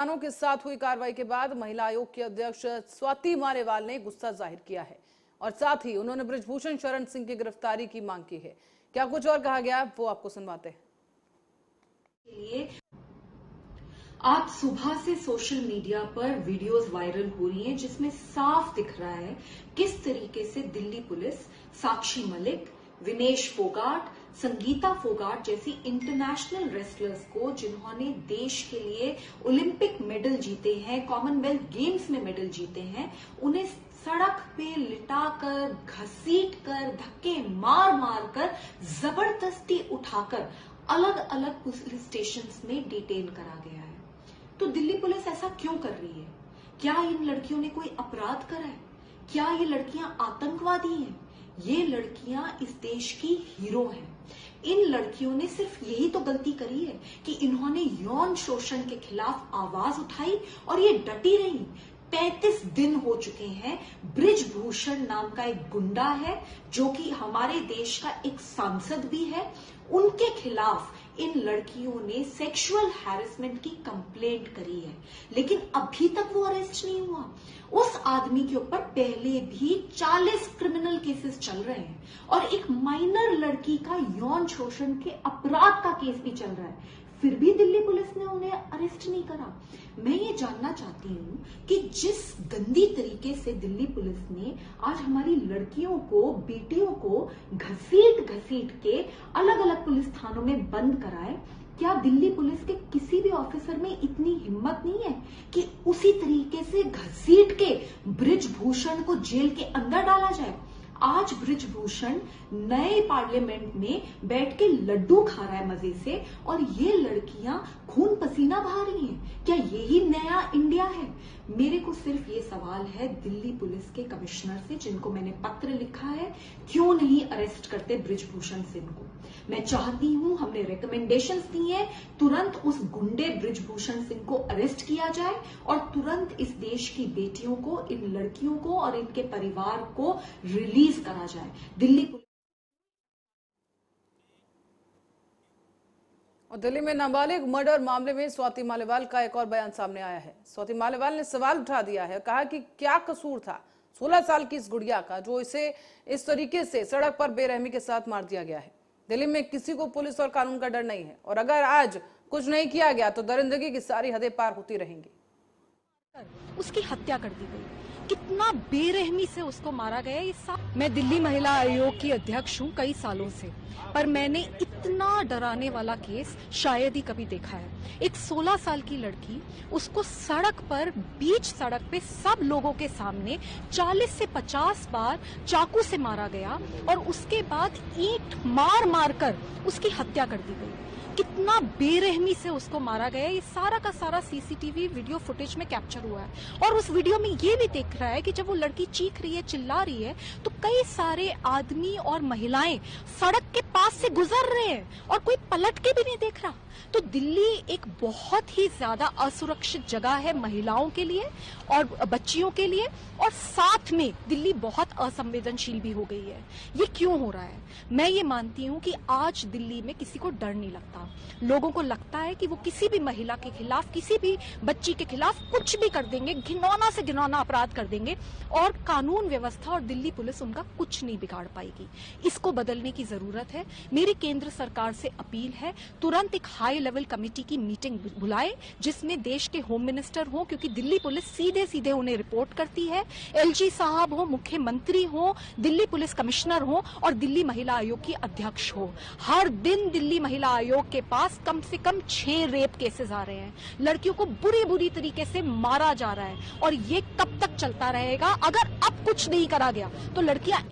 किसानों के साथ हुई कार्रवाई के बाद महिला आयोग की अध्यक्ष स्वाति मालेवाल ने गुस्सा जाहिर किया है और साथ ही उन्होंने बृजभूषण शरण सिंह की गिरफ्तारी की मांग की है। क्या कुछ और कहा गया वो आपको सुनवाते हैं। आज सुबह से सोशल मीडिया पर वीडियोस वायरल हो रही हैं जिसमें साफ दिख रहा है किस तरीके से दिल्ली पुलिस साक्षी मलिक, विनेश फोगाट, संगीता फोगाट जैसी इंटरनेशनल रेसलर्स को, जिन्होंने देश के लिए ओलंपिक मेडल जीते हैं, कॉमनवेल्थ गेम्स में मेडल जीते हैं, उन्हें सड़क पे लिटाकर, घसीटकर, धक्के मार मार कर, जबरदस्ती उठाकर अलग अलग पुलिस स्टेशंस में डिटेन करा गया है। तो दिल्ली पुलिस ऐसा क्यों कर रही है? क्या इन लड़कियों ने कोई अपराध करा है? क्या ये लड़कियां आतंकवादी हैं? ये लड़कियां इस देश की हीरो हैं। इन लड़कियों ने सिर्फ यही तो गलती करी है कि इन्होंने यौन शोषण के खिलाफ आवाज उठाई और ये डटी रही। 35 दिन हो चुके हैं। बृजभूषण नाम का एक गुंडा है जो कि हमारे देश का एक सांसद भी है, उनके खिलाफ इन लड़कियों ने सेक्सुअल हैरेसमेंट की कंप्लेंट करी है, लेकिन अभी तक वो अरेस्ट नहीं हुआ। उस आदमी के ऊपर पहले भी 40 क्रिमिनल केसेस चल रहे हैं और एक माइनर लड़की का यौन शोषण के अपराध का केस भी चल रहा है, फिर भी दिल्ली पुलिस ने उन्हें अरेस्ट नहीं करा। मैं ये जानना चाहती हूँ कि जिस गंदी तरीके से दिल्ली पुलिस ने आज हमारी लड़कियों को, बेटियों को घसीट घसीट के अलग अलग पुलिस थानों में बंद कराए, क्या दिल्ली पुलिस के किसी भी ऑफिसर में इतनी हिम्मत नहीं है कि उसी तरीके से घसीट के बृजभूषण को जेल के अंदर डाला जाए? आज बृजभूषण नए पार्लियामेंट में बैठ के लड्डू खा रहा है मजे से और ये लड़कियां खून पसीना बहा रही हैं। क्या यही नया इंडिया है? मेरे को सिर्फ ये सवाल है दिल्ली पुलिस के कमिश्नर से, जिनको मैंने पत्र लिखा है, क्यों नहीं अरेस्ट करते बृजभूषण सिंह को? मैं चाहती हूं, हमने रिकमेंडेशंस दी है, तुरंत उस गुंडे बृजभूषण सिंह को अरेस्ट किया जाए और तुरंत इस देश की बेटियों को, इन लड़कियों को और इनके परिवार को रिलीज करा जाए। दिल्ली और दिल्ली में नाबालिग मर्डर मामले में स्वाति मालेवाल का एक और बयान सामने आया है। स्वाति मालेवाल ने सवाल उठा दिया है, कहा कि क्या कसूर था 16 साल की इस गुड़िया का जो इसे इस तरीके से सड़क पर बेरहमी के साथ मार दिया गया है। दिल्ली में किसी को पुलिस और कानून का डर नहीं है और अगर आज कुछ नहीं किया गया तो दरिंदगी की सारी हदें पार होती रहेंगी। उसकी हत्या कर दी गई, कितना बेरहमी से उसको मारा गया। ये मैं दिल्ली महिला आयोग की अध्यक्ष हूँ कई सालों से, पर मैंने इतना डराने वाला केस शायद ही कभी देखा है। एक 16 साल की लड़की, उसको सड़क पर, बीच सड़क पे सब लोगों के सामने 40 से 50 बार चाकू से मारा गया और उसके बाद ईंट मार मार कर उसकी हत्या कर दी गई। कितना बेरहमी से उसको मारा गया, ये सारा का सारा सीसीटीवी वीडियो फुटेज में कैप्चर हुआ है। और उस वीडियो में ये भी दिख रहा है कि जब वो लड़की चीख रही है, चिल्ला रही है, तो कई सारे आदमी और महिलाएं सड़क के पास से गुजर रहे हैं और कोई पलट के भी नहीं देख रहा। तो दिल्ली एक बहुत ही ज्यादा असुरक्षित जगह है महिलाओं के लिए और बच्चियों के लिए, और साथ में दिल्ली बहुत असंवेदनशील भी हो गई है। ये क्यों हो रहा है? मैं ये मानती हूँ कि आज दिल्ली में किसी को डर नहीं लगता। लोगों को लगता है कि वो किसी भी महिला के खिलाफ, किसी भी बच्ची के खिलाफ कुछ भी कर देंगे, घिनौना से घिनौना अपराध कर देंगे और कानून व्यवस्था और दिल्ली पुलिस उनका कुछ नहीं बिगाड़ पाएगी। इसको बदलने की जरूरत है। मेरी केंद्र सरकार से अपील है, तुरंत एक हाई लेवल कमेटी की मीटिंग बुलाए जिसमें देश के होम मिनिस्टर हो, क्योंकि दिल्ली पुलिस सीधे सीधे उन्हें रिपोर्ट करती है, एलजी साहब हो, मुख्यमंत्री हो, दिल्ली पुलिस कमिश्नर हो और दिल्ली महिला आयोग की अध्यक्ष हो। हर दिन दिल्ली महिला आयोग के पास कम से कम 6 रेप केसेस आ रहे हैं। लड़कियों को बुरी बुरी तरीके से मारा जा रहा है और ये कब तक चलता रहेगा? अगर अब कुछ नहीं करा गया तो लड़कियां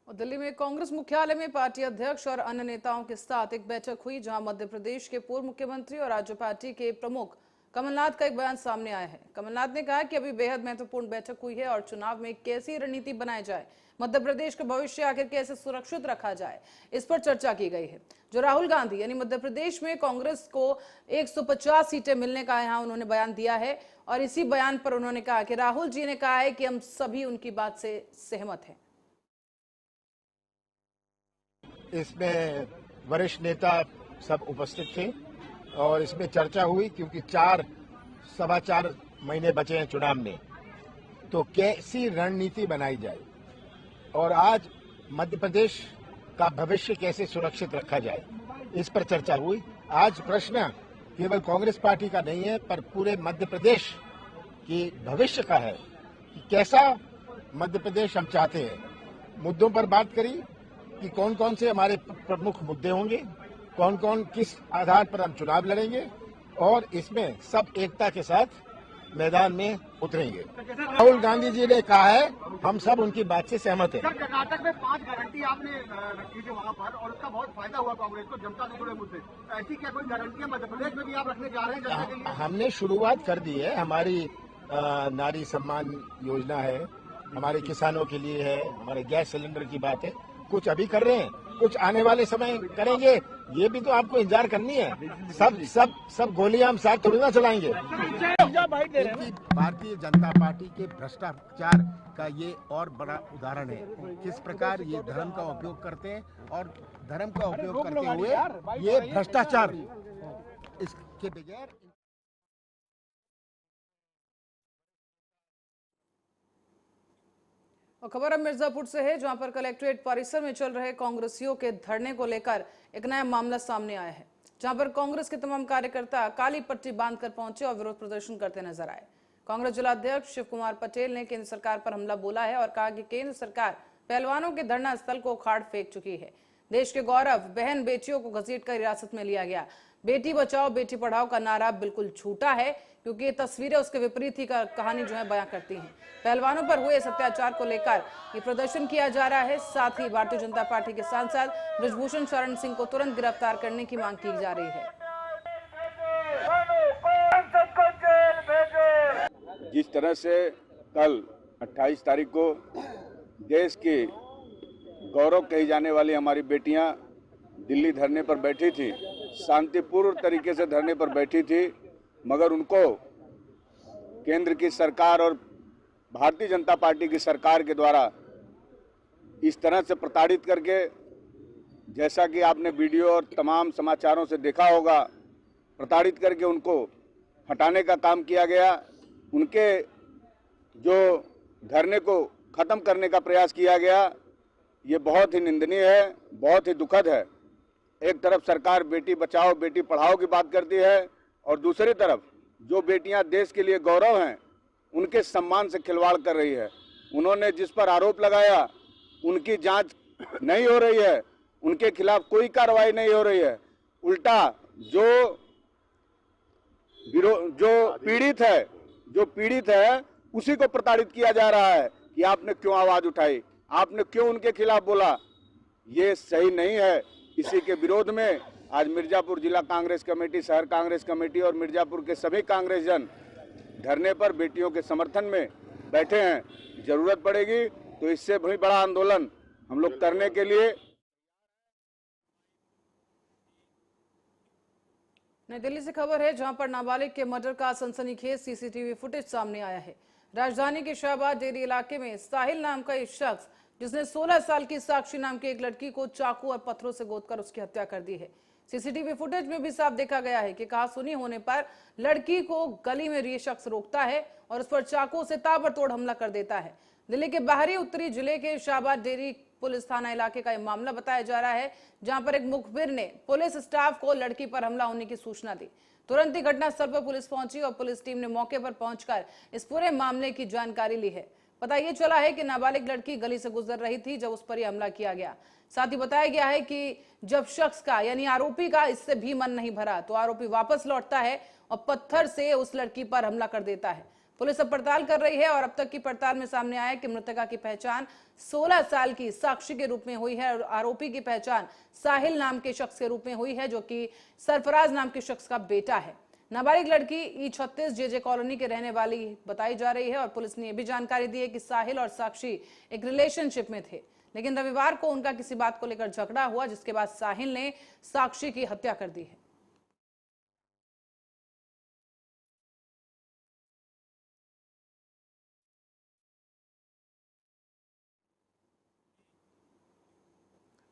दिल्ली में कांग्रेस मुख्यालय में पार्टी अध्यक्ष और अन्य नेताओं के साथ एक बैठक हुई जहां मध्य प्रदेश के पूर्व मुख्यमंत्री और राज्य पार्टी के प्रमुख कमलनाथ का एक बयान सामने आया है। कमलनाथ ने कहा कि अभी बेहद महत्वपूर्ण बैठक हुई है और चुनाव में कैसी रणनीति बनाई जाए, मध्य प्रदेश का भविष्य आखिर कैसे सुरक्षित रखा जाए, इस पर चर्चा की गई है। जो राहुल गांधी यानी मध्य प्रदेश में कांग्रेस को 150 सीटें मिलने का यहाँ उन्होंने बयान दिया है और इसी बयान पर उन्होंने कहा कि राहुल जी ने कहा है कि हम सभी उनकी बात से सहमत हैं। इसमें वरिष्ठ नेता सब उपस्थित थे और इसमें चर्चा हुई क्योंकि 4 महीने बचे हैं चुनाव में, तो कैसी रणनीति बनाई जाए और आज मध्य प्रदेश का भविष्य कैसे सुरक्षित रखा जाए, इस पर चर्चा हुई। आज प्रश्न केवल कांग्रेस पार्टी का नहीं है पर पूरे मध्य प्रदेश की भविष्य का है कि कैसा मध्य प्रदेश हम चाहते हैं। मुद्दों पर बात करी कि कौन कौन से हमारे प्रमुख मुद्दे होंगे, कौन कौन किस आधार पर हम चुनाव लड़ेंगे और इसमें सब एकता के साथ मैदान में उतरेंगे। राहुल गांधी जी ने कहा है, हम सब उनकी बात से सहमत हैं। कर्नाटक में 5 गारंटी आपने रखी थी वहाँ पर और उसका बहुत फायदा हुआ कांग्रेस को, जनता से जुड़े मुद्दे। ऐसी क्या कोई गारंटियां मध्य प्रदेश में भी आप रखने जा रहे हैं जनता के लिए? हमने शुरुआत कर दी है। हमारी नारी सम्मान योजना है, हमारे किसानों के लिए है, हमारे गैस सिलेंडर की बात है। कुछ अभी कर रहे हैं, कुछ आने वाले समय करेंगे। ये भी तो आपको इंतजार करनी है। सब गोलियां हम साथ थोड़ी ना चलाएंगे। भारतीय जनता पार्टी के भ्रष्टाचार का ये और बड़ा उदाहरण है, किस प्रकार ये धर्म का उपयोग करते हैं और धर्म का उपयोग करते हुए ये भ्रष्टाचार इसके बगैर। और खबर अब मिर्जापुर से है, जहां पर कलेक्ट्रेट परिसर में चल रहे कांग्रेसियों के धरने को लेकर एक नया मामला सामने आया है, जहां पर कांग्रेस के तमाम कार्यकर्ता काली पट्टी बांधकर पहुंचे और विरोध प्रदर्शन करते नजर आए। कांग्रेस जिलाध्यक्ष शिव कुमार पटेल ने केंद्र सरकार पर हमला बोला है और कहा कि केंद्र सरकार पहलवानों के धरना स्थल को उखाड़ फेंक चुकी है। देश के गौरव बहन बेटियों को घसीटकर हिरासत में लिया गया। बेटी बचाओ बेटी पढ़ाओ का नारा बिल्कुल झूठा है, क्योंकि ये तस्वीरें उसके विपरीत ही कहानी जो है बयां करती हैं। पहलवानों पर हुए इस अत्याचार को लेकर ये प्रदर्शन किया जा रहा है। साथ ही भारतीय जनता पार्टी के सांसद ब्रजभूषण शरण सिंह को तुरंत गिरफ्तार करने की मांग की जा रही है। जिस तरह से कल 28 तारीख को देश की गौरव कही जाने वाली हमारी बेटियां दिल्ली धरने पर बैठी थी, शांतिपूर्ण तरीके से धरने पर बैठी थी, मगर उनको केंद्र की सरकार और भारतीय जनता पार्टी की सरकार के द्वारा इस तरह से प्रताड़ित करके, जैसा कि आपने वीडियो और तमाम समाचारों से देखा होगा, प्रताड़ित करके उनको हटाने का काम किया गया। उनके जो धरने को खत्म करने का प्रयास किया गया, ये बहुत ही निंदनीय है, बहुत ही दुखद है। एक तरफ सरकार बेटी बचाओ बेटी पढ़ाओ की बात करती है और दूसरी तरफ जो बेटियां देश के लिए गौरव हैं उनके सम्मान से खिलवाड़ कर रही है। उन्होंने जिस पर आरोप लगाया उनकी जांच नहीं हो रही है, उनके खिलाफ कोई कार्रवाई नहीं हो रही है। उल्टा जो पीड़ित है उसी को प्रताड़ित किया जा रहा है कि आपने क्यों आवाज उठाई, आपने क्यों उनके खिलाफ बोला। ये सही नहीं है। इसी के विरोध में आज मिर्जापुर जिला कांग्रेस कमेटी, शहर कांग्रेस कमेटी और मिर्जापुर के सभी कांग्रेस जन धरने पर बेटियों के समर्थन में बैठे हैं। जरूरत पड़ेगी तो इससे भी बड़ा आंदोलन हम लोग करने के लिए। नई दिल्ली से खबर है, जहां पर नाबालिग के मर्डर का सनसनीखेज सीसीटीवी फुटेज सामने आया है। राजधानी के शाहबाद डेरी इलाके में साहिल नाम का एक शख्स, जिसने 16 साल की साक्षी नाम की एक लड़की को चाकू और पत्थरों से गोदकर उसकी हत्या कर दी है। सीसीटीवी फुटेज में भी साफ देखा गया है कि कहासुनी होने पर लड़की को गली में ये शख्स रोकता है और उस पर चाकू से ताबड़तोड़ हमला कर देता है। दिल्ली के बाहरी उत्तरी जिले के शाहबाद डेरी पुलिस थाना इलाके का यह मामला बताया जा रहा है, जहां पर एक मुखबिर ने पुलिस स्टाफ को लड़की पर हमला होने की सूचना दी। तुरंत ही घटनास्थल पर पुलिस पहुंची और पुलिस टीम ने मौके पर पहुंचकर इस पूरे मामले की जानकारी ली है। पता ये चला है कि नाबालिग लड़की गली से गुजर रही थी जब उस पर यह हमला किया गया। साथ ही बताया गया है कि जब शख्स का यानी आरोपी का इससे भी मन नहीं भरा तो आरोपी वापस लौटता है और पत्थर से उस लड़की पर हमला कर देता है। पुलिस अब पड़ताल कर रही है और अब तक की पड़ताल में सामने आया कि मृतका की पहचान 16 साल की साक्षी के रूप में हुई है और आरोपी की पहचान साहिल नाम के शख्स के रूप में हुई है, जो कि सरफराज नाम के शख्स का बेटा है। नाबालिग लड़की E36 JJ कॉलोनी के रहने वाली बताई जा रही है और पुलिस ने यह भी जानकारी दी है कि साहिल और साक्षी एक रिलेशनशिप में थे, लेकिन रविवार को उनका किसी बात को लेकर झगड़ा हुआ, जिसके बाद साहिल ने साक्षी की हत्या कर दी है।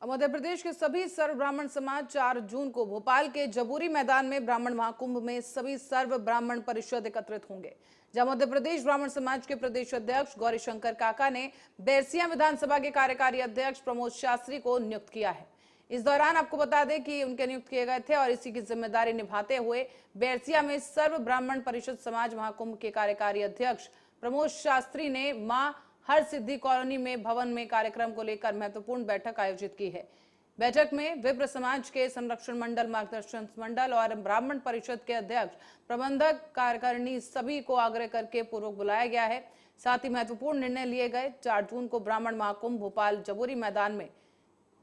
मध्य प्रदेश के सभी सर्व ब्राह्मण समाज 4 जून को भोपाल के जबूरी मैदान में ब्राह्मण महाकुंभ में सभी सर्व ब्राह्मण परिषद एकत्रित होंगे, जहां मध्य प्रदेश ब्राह्मण समाज के प्रदेश अध्यक्ष गौरीशंकर काका ने बैरसिया विधानसभा के कार्यकारी अध्यक्ष प्रमोद शास्त्री को नियुक्त किया है। इस दौरान आपको बता दें कि उनके नियुक्त किए गए थे और इसी की जिम्मेदारी निभाते हुए बैरसिया में सर्व ब्राह्मण परिषद समाज महाकुंभ के कार्यकारी अध्यक्ष प्रमोद शास्त्री ने मां हर सिद्धि कॉलोनी में भवन में कार्यक्रम को लेकर महत्वपूर्ण बैठक आयोजित की है। बैठक में विप्र समाज के संरक्षण मंडल, मार्गदर्शन मंडल और ब्राह्मण परिषद के अध्यक्ष, प्रबंधक, कार्यकारिणी सभी को आग्रह करके पूर्वक बुलाया गया है। साथ ही महत्वपूर्ण निर्णय लिए गए। 4 जून को ब्राह्मण महाकुंभ भोपाल जबूरी मैदान में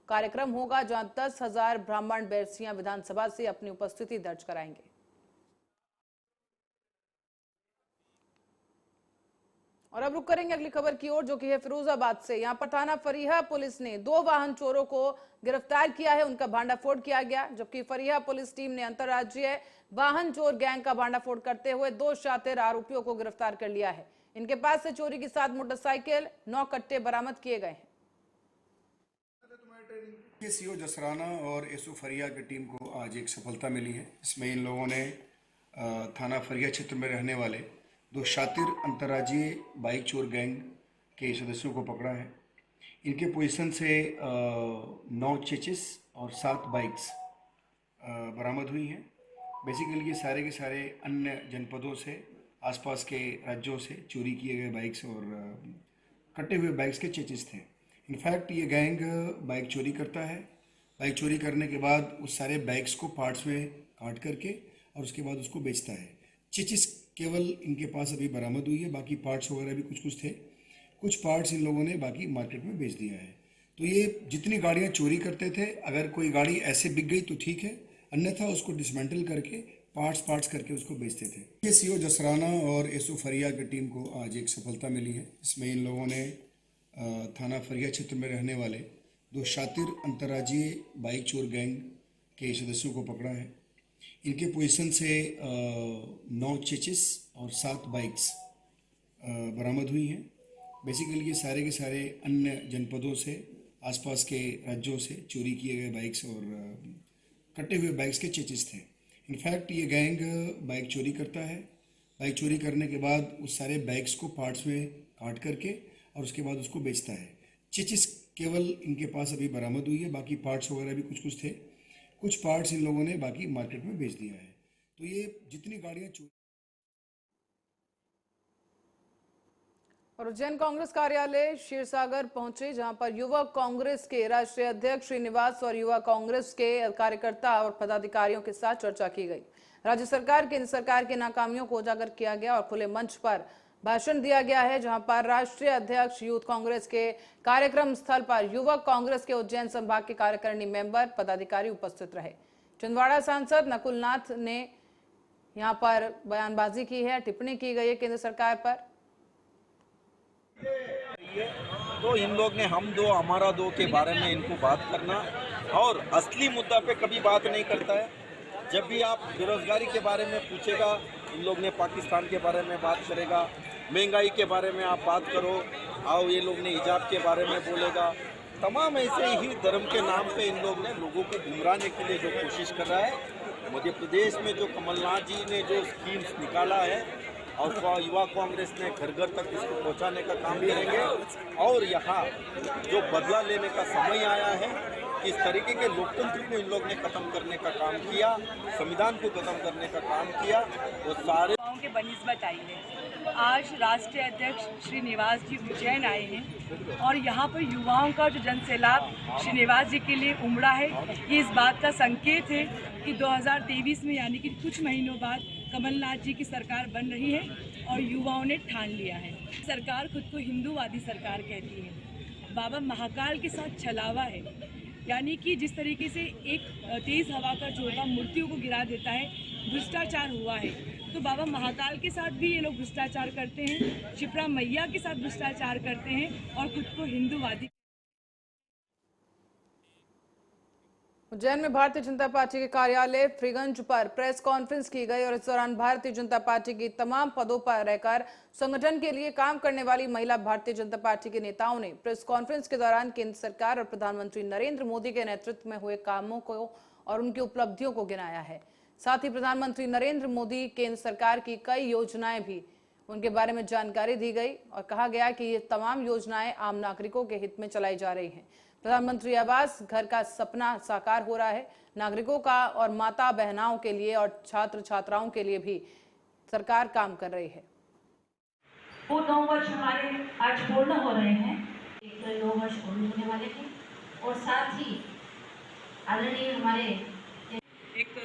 कार्यक्रम होगा, जहां 10,000 ब्राह्मण बैरसिया विधानसभा से अपनी उपस्थिति दर्ज कराएंगे। और अब रुक करेंगे अगली खबर की ओर, जो कि है फिरोजाबाद से। यहां पर थाना फरीहा पुलिस ने 2 वाहन चोरों को गिरफ्तार किया है, उनका भांडाफोड़ किया गया, जबकि फरीहा पुलिस टीम ने अंतर्राज्यीय वाहन चोर गैंग का भांडाफोड़ करते हुए 2 शातिर आरोपियों को गिरफ्तार कर लिया है। इनके पास से चोरी के साथ मोटरसाइकिल, 9 कट्टे बरामद किए गए हैं। सीओ जसराना और एसओ फरिया की टीम को आज एक सफलता मिली है। इसमें इन लोगों ने थाना फरिया क्षेत्र में रहने वाले 2 शातिर अंतर्राज्यीय बाइक चोर गैंग के सदस्यों को पकड़ा है। इनके पोजीशन से 9 चेचिस और 7 बाइक्स बरामद हुई हैं। बेसिकली ये सारे के सारे अन्य जनपदों से, आसपास के राज्यों से चोरी किए गए बाइक्स और कटे हुए बाइक्स के चेचिस थे। इनफैक्ट ये गैंग बाइक चोरी करता है। बाइक चोरी करने के बाद उस सारे बाइक्स को पार्ट्स में काट करके और उसके बाद उसको बेचता है। चेचिस केवल इनके पास अभी बरामद हुई है, बाकी पार्ट्स वगैरह भी कुछ थे। कुछ पार्ट्स इन लोगों ने बाकी मार्केट में बेच दिया है। तो ये जितनी गाड़ियाँ चोरी करते थे, अगर कोई गाड़ी ऐसे बिक गई तो ठीक है, अन्यथा उसको डिसमेंटल करके पार्ट्स करके उसको बेचते थे। ये सीओ जसराना और एसओ फरिया की टीम को आज एक सफलता मिली है। इसमें इन लोगों ने थाना फरिया क्षेत्र में रहने वाले 2 शातिर अंतर्राज्यीय बाइक चोर गैंग के सदस्यों को पकड़ा है। इनके पोजीशन से 9 चेचिस और 7 बाइक्स बरामद हुई हैं। बेसिकली ये सारे के सारे अन्य जनपदों से, आसपास के राज्यों से चोरी किए गए बाइक्स और कटे हुए बाइक्स के चेचिस थे। इनफैक्ट ये गैंग बाइक चोरी करता है। बाइक चोरी करने के बाद उस सारे बाइक्स को पार्ट्स में काट करके और उसके बाद उसको बेचता है। चेचिस केवल इनके पास अभी बरामद हुई है, बाकी पार्ट्स वगैरह भी कुछ थे। कुछ पार्ट्स इन लोगों ने बाकी मार्केट में बेच दिया है। तो ये जितनी गाड़ियाँ और उज्जैन कांग्रेस कार्यालय क्षीरसागर पहुंचे, जहां पर युवा कांग्रेस के राष्ट्रीय अध्यक्ष श्रीनिवास और युवा कांग्रेस के कार्यकर्ता और पदाधिकारियों के साथ चर्चा की गई। राज्य सरकार, केंद्र सरकार की नाकामियों को उजागर किया गया और खुले मंच पर भाषण दिया गया है, जहां पर राष्ट्रीय अध्यक्ष यूथ कांग्रेस के कार्यक्रम स्थल पर युवक कांग्रेस के उज्जैन संभाग के कार्यकारिणी मेंबर, पदाधिकारी उपस्थित रहे। छिंदवाड़ा सांसद नकुल नाथ ने यहां पर बयानबाजी की है, टिप्पणी की गई है केंद्र सरकार पर। तो इन लोग ने हम दो हमारा दो के बारे में इनको बात करना और असली मुद्दा पे कभी बात नहीं करता है। जब भी आप बेरोजगारी के बारे में पूछेगा, इन लोग ने पाकिस्तान के बारे में बात करेगा, महंगाई के बारे में आप बात करो, आओ ये लोग ने हिजाब के बारे में बोलेगा। तमाम ऐसे ही धर्म के नाम पे इन लोग ने लोगों को गुमराहने के लिए जो कोशिश कर रहा है। मध्य प्रदेश में जो कमलनाथ जी ने जो स्कीम्स निकाला है और युवा कांग्रेस ने घर घर तक इसको पहुंचाने का काम करेंगे। और यहाँ जो बदला लेने का समय आया है, किस तरीके के लोकतंत्र को इन लोग ने खत्म करने का काम किया, संविधान को खत्म करने का काम किया, वो सारे के बनिस्बत आई है। आज राष्ट्रीय अध्यक्ष श्रीनिवास जी उज्जैन आए हैं और यहाँ पर युवाओं का जो जनसैलाब श्रीनिवास जी के लिए उमड़ा है, ये इस बात का संकेत है कि 2023 में यानी कि कुछ महीनों बाद कमलनाथ जी की सरकार बन रही है और युवाओं ने ठान लिया है। सरकार खुद को हिंदूवादी सरकार कहती है। बाबा महाकाल के साथ छलावा है, यानी कि जिस तरीके से एक तेज़ हवा का झोंका मूर्तियों को गिरा देता है, भ्रष्टाचार हुआ है। तो बाबा महाकाल के साथ भी ये लोग भ्रष्टाचार करते हैं, शिप्रा मैया के साथ भ्रष्टाचार करते हैं और खुद को हिंदूवादी। उज्जैन में भारतीय जनता पार्टी के कार्यालय फ्रीगंज पर प्रेस कॉन्फ्रेंस की गई और इस दौरान भारतीय जनता पार्टी की तमाम पदों पर रहकर संगठन के लिए काम करने वाली महिला भारतीय जनता पार्टी के नेताओं ने प्रेस कॉन्फ्रेंस के दौरान केंद्र सरकार और प्रधानमंत्री नरेंद्र मोदी के नेतृत्व में हुए कामों को और उनकी उपलब्धियों को गिनाया है। साथ ही प्रधानमंत्री नरेंद्र मोदी केंद्र सरकार की कई योजनाएं भी उनके बारे में जानकारी दी गई और कहा गया कि ये तमाम योजनाएं आम नागरिकों के हित में चलाई जा रही हैं। प्रधानमंत्री आवास घर का सपना साकार हो रहा है। नागरिकों का और माता बहनाओं के लिए और छात्र छात्राओं के लिए भी सरकार काम कर रही है। वो 9 वर्ष हमारे आज पूर्ण हो रहे हैं, 9 वर्ष पूर्ण होने वाले हैं और साथ ही आदरणीय हमारे एक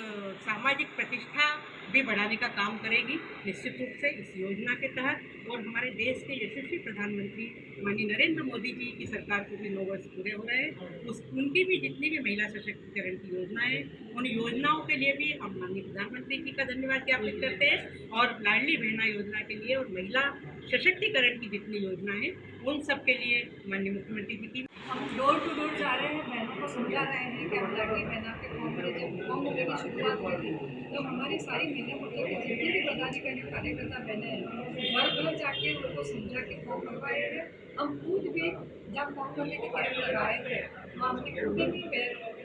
सामाजिक प्रतिष्ठा भी बढ़ाने का काम करेगी निश्चित रूप से इस योजना के तहत। और हमारे देश के यशस्वी प्रधानमंत्री माननीय नरेंद्र मोदी जी की सरकार को भी 9 वर्ष पूरे हो रहे हैं। उनकी भी जितनी भी महिला सशक्तिकरण की योजनाएं हैं उन योजनाओं के लिए भी हम माननीय प्रधानमंत्री जी का धन्यवाद ज्ञापित करते हैं। और लाडली बहना योजना के लिए और महिला सशक्तिकरण की जितनी योजनाएं हैं उन सब के लिए माननीय मुख्यमंत्री जी की हम डोर टू डोर जा रहे हैं, बहनों को समझा रहे हैं कि हम लाडली बहना के फॉर्म भरे। जब फॉर्म भरने की शुरुआत हुई तो हमारी सारी महिला मोर्चा की जितनी भी पदाधिकारी कार्यकर्ता बहने हैं घर घर जाके उनको समझा के फॉर्म भरवाए हैं। हम खुद भी जब फॉर्म भरने के कैंप लगाए थे वहाँ हमने खुद भी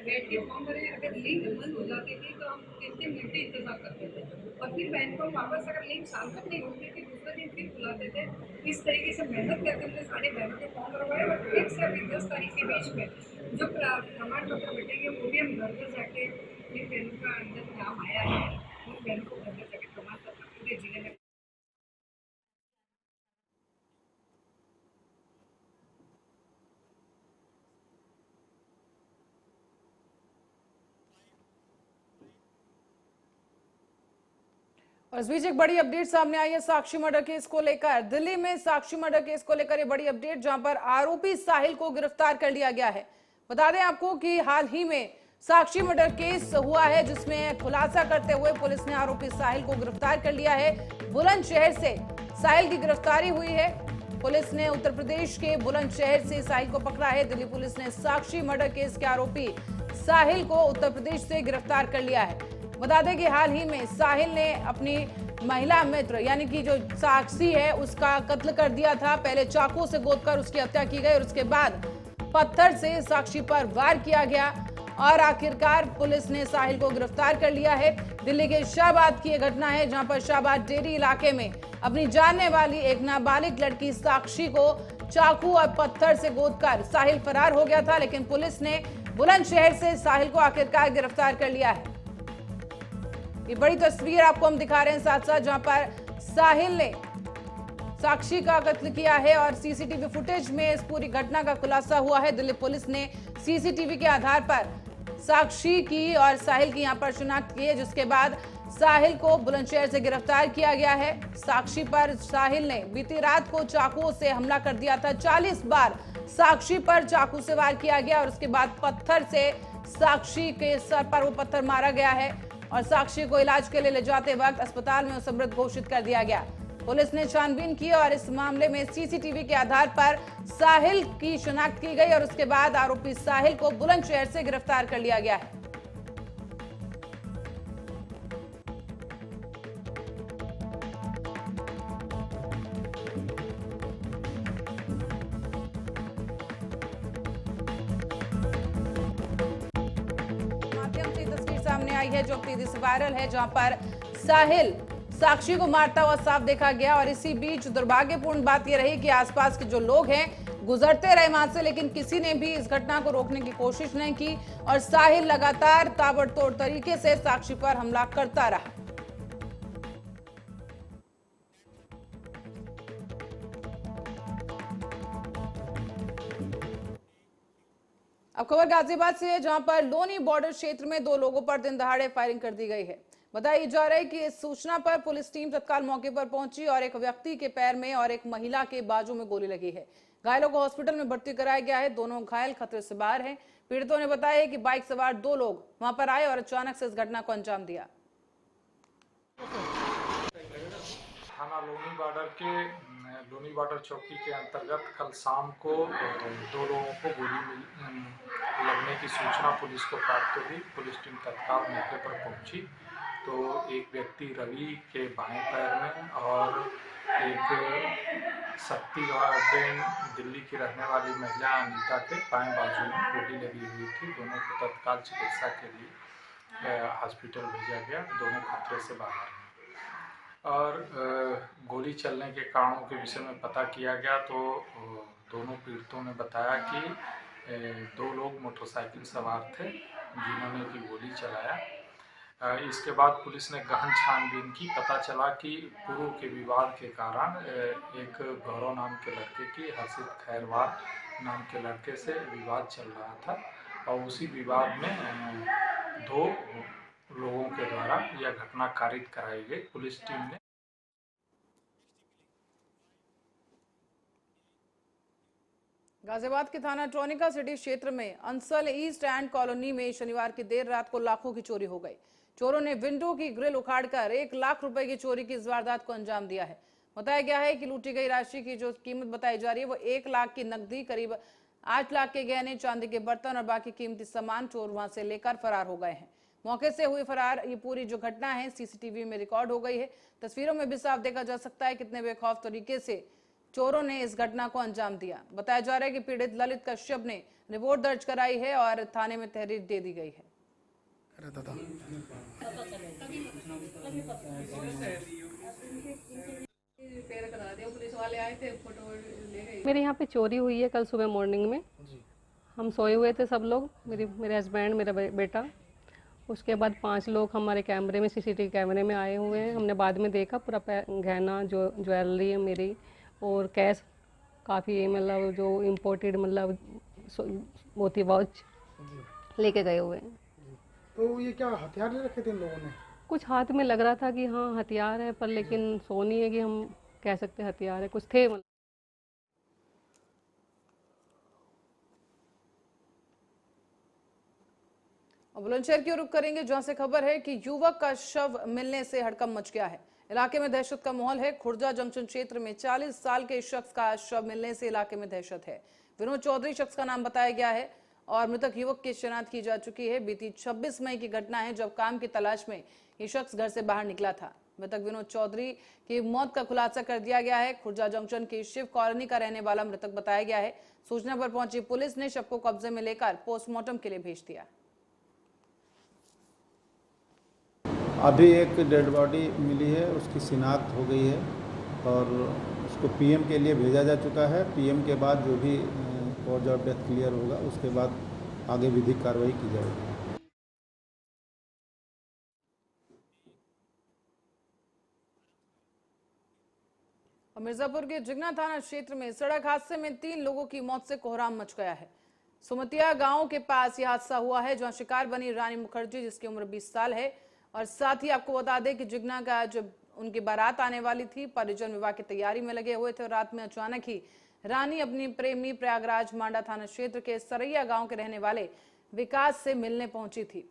बैठ के फॉर्म भरे। अगर लिंक बंद हो जाती थी तो हम 3 घंटे इंतजार करते थे और फिर बहन को वापस अगर लिंक सार्थक नहीं होती थी दूसरे दिन फिर बुलाते थे। इस तरीके से मेहनत करके हमने सारे बहनों के फॉर्म भरवाए और 1 से अभी 10 तारीख के बीच में जो प्रमाण पत्र बैठेंगे वो भी हम घर घर जाके जिन बहनों का अंदर नाम आया है उन बहनों को घर घर जाके प्रमाण पत्र पूरे जिले में। और इस बीच एक बड़ी अपडेट सामने आई है साक्षी मर्डर केस को लेकर। दिल्ली में साक्षी मर्डर केस को लेकर ये बड़ी अपडेट, जहां पर आरोपी साहिल को गिरफ्तार कर लिया गया है। बता दें आपको कि हाल ही में साक्षी मर्डर केस हुआ है जिसमें खुलासा करते हुए पुलिस ने आरोपी साहिल को गिरफ्तार कर लिया है। बुलंदशहर से साहिल की गिरफ्तारी हुई है। पुलिस ने उत्तर प्रदेश के बुलंदशहर से साहिल को पकड़ा है। दिल्ली पुलिस ने साक्षी मर्डर केस के आरोपी साहिल को उत्तर प्रदेश से गिरफ्तार कर लिया है। बता दें कि हाल ही में साहिल ने अपनी महिला मित्र यानी कि जो साक्षी है उसका कत्ल कर दिया था। पहले चाकू से गोदकर उसकी हत्या की गई और उसके बाद पत्थर से साक्षी पर वार किया गया और आखिरकार पुलिस ने साहिल को गिरफ्तार कर लिया है। दिल्ली के शाहबाद की यह घटना है जहां पर शाहबाद डेरी इलाके में अपनी जानने वाली एक नाबालिग लड़की साक्षी को चाकू और पत्थर से गोदकर साहिल फरार हो गया था, लेकिन पुलिस ने बुलंदशहर से साहिल को आखिरकार गिरफ्तार कर लिया है। ये बड़ी तस्वीर आपको हम दिखा रहे हैं साथ साथ, जहां पर साहिल ने साक्षी का कत्ल किया है और सीसीटीवी फुटेज में इस पूरी घटना का खुलासा हुआ है। दिल्ली पुलिस ने सीसीटीवी के आधार पर साक्षी की और साहिल की यहां पर शिनाख्त की है, जिसके बाद साहिल को बुलंदशहर से गिरफ्तार किया गया है। साक्षी पर साहिल ने बीती रात को चाकुओं से हमला कर दिया था। 40 बार साक्षी पर चाकू से वार किया गया और उसके बाद पत्थर से साक्षी के सर पर वो पत्थर मारा गया है और साक्षी को इलाज के लिए ले जाते वक्त अस्पताल में उसे मृत घोषित कर दिया गया। पुलिस ने छानबीन की और इस मामले में सीसीटीवी के आधार पर साहिल की शिनाख्त की गई और उसके बाद आरोपी साहिल को बुलंदशहर से गिरफ्तार कर लिया गया है। माध्यम से तस्वीर सामने आई है जो तेजी से वायरल है, जहां पर साहिल साक्षी को मारता हुआ साफ देखा गया और इसी बीच दुर्भाग्यपूर्ण बात यह रही कि आसपास के जो लोग हैं गुजरते रहे वहां से, लेकिन किसी ने भी इस घटना को रोकने की कोशिश नहीं की और साहिल लगातार ताबड़तोड़ तरीके से साक्षी पर हमला करता रहा। अब खबर गाजियाबाद से है, जहां पर लोनी बॉर्डर क्षेत्र में 2 लोगों पर दिन दहाड़े फायरिंग कर दी गई है। बताया जा रहा है कि इस सूचना पर पुलिस टीम तत्काल मौके पर पहुंची और एक व्यक्ति के पैर में और एक महिला के बाजू में गोली लगी है। घायलों को हॉस्पिटल में भर्ती कराया गया है। दोनों घायल खतरे से बाहर हैं। पीड़ितों ने बताया कि बाइक सवार 2 लोग वहां पर आए और अचानक से इस घटना को अंजाम दिया। थाना लोनी बॉर्डर के लोनी बॉर्डर चौकी के अंतर्गत कल शाम को 2 लोगों को गोली लगने की सूचना पुलिस को प्राप्त हुई। पुलिस टीम तत्काल मौके पर पहुंची तो एक व्यक्ति रवि के बाएं पैर में और एक शक्तिबेन दिल्ली की रहने वाली महिला अनीता के बाएं बाजू में गोली लगी हुई थी। दोनों को तत्काल चिकित्सा के लिए हॉस्पिटल भेजा गया। दोनों खतरे से बाहर हैं और गोली चलने के कारणों के विषय में पता किया गया तो दोनों पीड़ितों ने बताया कि 2 लोग मोटरसाइकिल सवार थे जिन्होंने की गोली चलाया। इसके बाद पुलिस ने गहन छानबीन की। पता चला कि पूर्व के विवाद के कारण एक गौरव नाम के लड़के की हर्षित खैरवार नाम के लड़के से विवाद चल रहा था और उसी विवाद में 2 लोगों के द्वारा यह घटना कारित कराई गई। पुलिस टीम ने गाजियाबाद के थाना ट्रोनिका सिटी क्षेत्र में अंसल ईस्ट एंड कॉलोनी में शनिवार की देर रात को लाखों की चोरी हो गई। चोरों ने विंडो की ग्रिल उखाड़कर 1 लाख रुपए की चोरी की इस वारदात को अंजाम दिया है। बताया गया है कि लूटी गई राशि की जो कीमत बताई जा रही है वो 1 लाख की नकदी, करीब 8 लाख के गहने, चांदी के बर्तन और बाकी कीमती सामान चोर वहां से लेकर फरार हो गए हैं। मौके से हुई फरार ये पूरी जो घटना है सीसीटीवी में रिकॉर्ड हो गई है। तस्वीरों में भी साफ देखा जा सकता है कितने बेखौफ तरीके से चोरों ने इस घटना को अंजाम दिया। बताया जा रहा है कि पीड़ित ललित कश्यप ने रिपोर्ट दर्ज कराई है और थाने में तहरीर दे दी गई है। मेरे यहाँ पे चोरी हुई है कल सुबह मॉर्निंग में। हम सोए हुए थे सब लोग, मेरे हस्बैंड, मेरा बेटा। उसके बाद 5 लोग हमारे कैमरे में, सीसीटीवी कैमरे में आए हुए हैं। हमने बाद में देखा पूरा गहना, जो ज्वेलरी है मेरी और कैश काफ़ी, मतलब जो इम्पोर्टेड, मतलब मोती वॉच लेके गए हुए हैं। तो ये क्या हथियार ले रखे थे इन लोगों ने? कुछ हाथ में लग रहा था कि हाँ हथियार है, पर लेकिन सो नहीं है कि हम कह सकते हथियार है, कुछ थे। बुलंदशहर की ओर रुख करेंगे जहां से खबर है कि युवक का शव मिलने से हड़कंप मच गया है। इलाके में दहशत का माहौल है। खुर्जा जंक्शन क्षेत्र में 40 साल के शख्स का शव मिलने से इलाके में दहशत है। विनोद चौधरी शख्स का नाम बताया गया है और मृतक युवक की शिनाख्त की जा चुकी है। बीती 26 मई की घटना है जब काम की तलाश में ये शख्स घर से बाहर निकला था। मृतक विनोद चौधरी की मौत का खुलासा कर दिया गया है। खुर्जा जंक्शन की शिव कॉलोनी का रहने वाला मृतक बताया गया है। सूचना पर पहुंची पुलिस ने शव को कब्जे में लेकर पोस्टमार्टम के लिए भेज दिया। अभी एक डेड बॉडी मिली है, उसकी शिनाख्त हो गई है और उसको पीएम के लिए भेजा जा चुका है। पीएम के बाद जो भी कॉज ऑफ डेथ क्लियर होगा उसके बाद आगे विधिक कार्रवाई की जाएगी। मिर्जापुर के जिगना थाना क्षेत्र में सड़क हादसे में 3 लोगों की मौत से कोहराम मच गया है। सुमतिया गांव के पास यह हादसा हुआ है जहां शिकार बनी रानी मुखर्जी जिसकी उम्र 20 साल है। और साथ ही आपको बता दें कि जिगना का जब उनकी बारात आने वाली थी, परिजन विवाह की तैयारी में लगे हुए थे और रात में अचानक ही रानी अपनी प्रेमी प्रयागराज मांडा थाना क्षेत्र के सरैया गांव के रहने वाले विकास से मिलने पहुंची थी।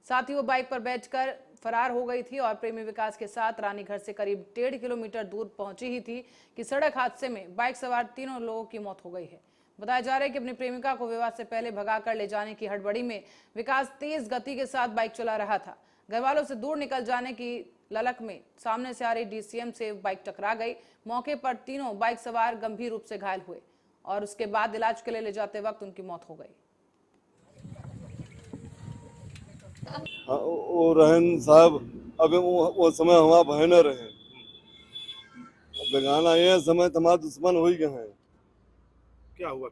साथ ही वो बाइक पर बैठकर फरार हो गई थी और प्रेमी विकास के साथ रानी घर से करीब 1.5 किलोमीटर दूर पहुंची ही थी कि सड़क हादसे में बाइक सवार 3 लोगों की मौत हो गई है। बताया जा रहा है कि अपनी प्रेमिका को विवाह से पहले भगाकर ले जाने की हड़बड़ी में विकास तेज गति के साथ बाइक चला रहा था। घर वालों से दूर निकल जाने की ललक में सामने से आ रही डीसीएम से बाइक टकरा गई। मौके पर तीनों बाइक सवार गंभीर रूप से घायल हुए और उसके बाद इलाज के लिए ले जाते वक्त उनकी मौत हो गई। वो रहन साहब अभी वो समय हमारा बहन रहे, बेगाना ये समय तुम्हारा दुश्मन हो ही गए हैं। क्या हुआ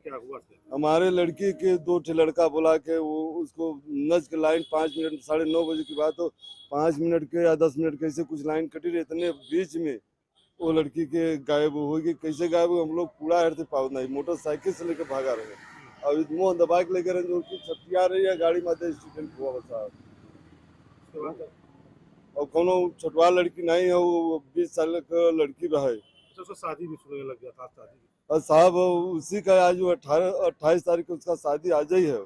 हमारे लड़की के 2 लड़का बुला के वो उसको नच के लाइन 5 मिनट 9:30 बजे की बात हो 5 मिनट के या 10 मिनट कैसे कुछ लाइन कटी रही, इतने बीच में वो लड़की के गायब हो गई। कैसे गायब हो हम लोग पूरा हरते पाव नहीं, मोटरसाइकिल से लेकर भागा रहे और मुँह दबा के लेकर जो छतिया रही है गाड़ी में एक्सीडेंट हुआ साहब। और कोनो छोटवा लड़की नहीं है, वो 20 साल का लड़की है। तो शादी भी सुनने लग गया था शादी और साहब उसी का आज 28 तारीख को उसका शादी आज ही है,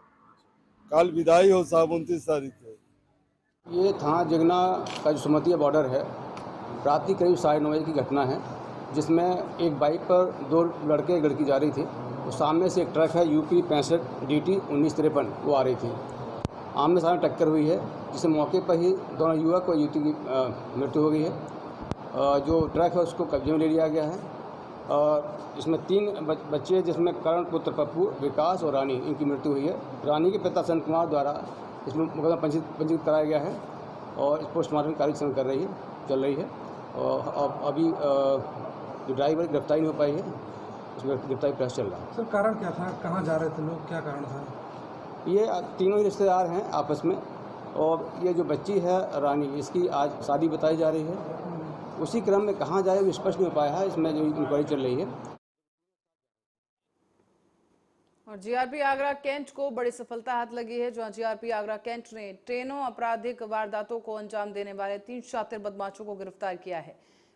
कल विदाई हो साहब 29 तारीख को। ये थाना जिगना का जो सुमतिया बॉर्डर है, रात की करीब 9:30 बजे की घटना है। जिसमें एक बाइक पर 2 लड़के एक लड़की जा रही थी। तो सामने से एक ट्रक है यूपी 65 DT 1953 वो आ रही थी। आमने सामने टक्कर हुई है, जिससे मौके पर ही दोनों युवक और युवती की मृत्यु हो गई है। जो ट्रक है उसको कब्जे में ले लिया गया है और इसमें 3 बच्चे, जिसमें करण पुत्र पप्पू, विकास और रानी, इनकी मृत्यु हुई है। रानी के पिता संत कुमार द्वारा इसमें मुकदमा पंजीकृत कराया गया है और इस पोस्टमार्टम की कार्य चल रही है। और अभी जो ड्राइवर की गिरफ्तारी नहीं हो पाई है, उसमें गिरफ्तारी प्रयास चल रहा है। सर कारण क्या था, कहाँ जा रहे थे लोग, क्या कारण था? ये तीनों ही रिश्तेदार हैं आपस में, और ये जो बच्ची है रानी, इसकी आज शादी बताई जा रही है। उसी क्रम में कहाँ जाए वो स्पष्ट नहीं हो पाया है, इसमें जो इंक्वायरी चल रही है। और जीआरपी आगरा कैंट को बड़ी सफलता हाथ लगी है, जहां जीआरपी आगरा कैंट ने ट्रेनों आपराधिक वारदातों को अंजाम देने वाले 3 शातिर बदमाशों को गिरफ्तार किया है।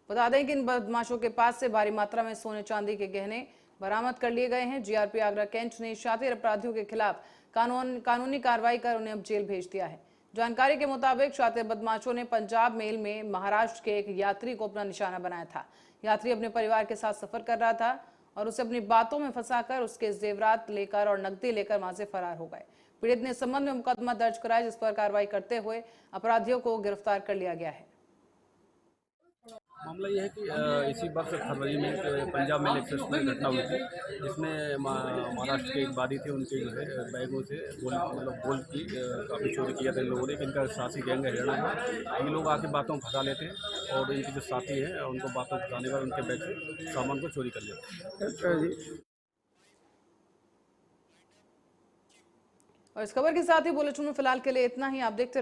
बता दें कि इन बदमाशों के पास से भारी मात्रा में सोने चांदी के गहने बरामद कर लिए गए हैं। जीआरपी आगरा कैंट ने शातिर अपराधियों के खिलाफ कानूनी कार्रवाई कर उन्हें अब जेल भेज दिया है। जानकारी के मुताबिक शातिर बदमाशों ने पंजाब मेल में महाराष्ट्र के एक यात्री को अपना निशाना बनाया था। यात्री अपने परिवार के साथ सफर कर रहा था और उसे अपनी बातों में फंसाकर उसके जेवरात लेकर और नकदी लेकर वहां से फरार हो गए। पीड़ित ने इस संबंध में मुकदमा दर्ज कराया, जिस पर कार्रवाई करते हुए अपराधियों को गिरफ्तार कर लिया गया है। मामला यह है कि इसी वर्ष फरवरी में पंजाब मेल एक्सप्रेस में घटना हुई थी, जिसमें महाराष्ट्र के एक बारी थे, उनके जो है बैगों से गोल्ड की काफ़ी चोरी किया था इन लोगों ने। इनका साथी गैंग है हरियाणा का। ये लोग आके बातों में फंसा लेते हैं और इनके जो साथी हैं उनको बातों में फंसाने पर उनके बैग से सामान को चोरी कर लेते हैं। और इस खबर के साथ ही बुलेटिन में फिलहाल के लिए इतना ही। आप देखते रहिए।